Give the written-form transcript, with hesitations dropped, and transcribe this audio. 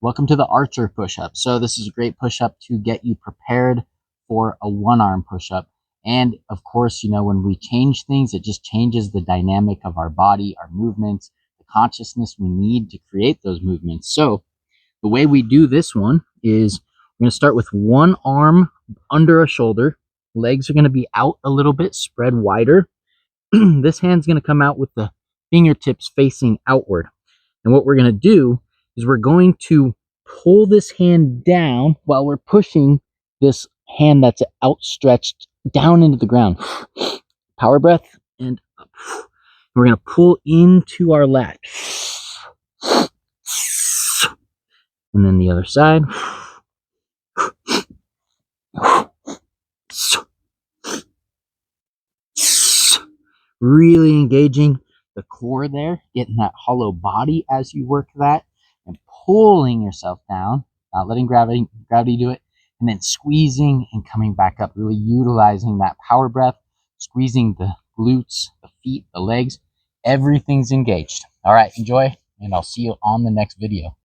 Welcome to the archer push-up. So this is a great push-up to get you prepared for a one-arm push-up. And of course, when we change things, it just changes the dynamic of our body, our movements, the consciousness we need to create those movements. So the way we do this one is we're going to start with one arm under a shoulder. Legs are going to be out a little bit, spread wider. This hand's going to come out with the fingertips facing outward. And what we're going to do is we're going to pull this hand down while we're pushing this hand that's outstretched down into the ground. Power breath and up. We're going to pull into our lat. And then the other side. Really engaging the core there, getting that hollow body as you work that, and pulling yourself down, not letting gravity do it, and then squeezing and coming back up, really utilizing that power breath, squeezing the glutes, the feet, the legs, everything's engaged. All right, enjoy, and I'll see you on the next video.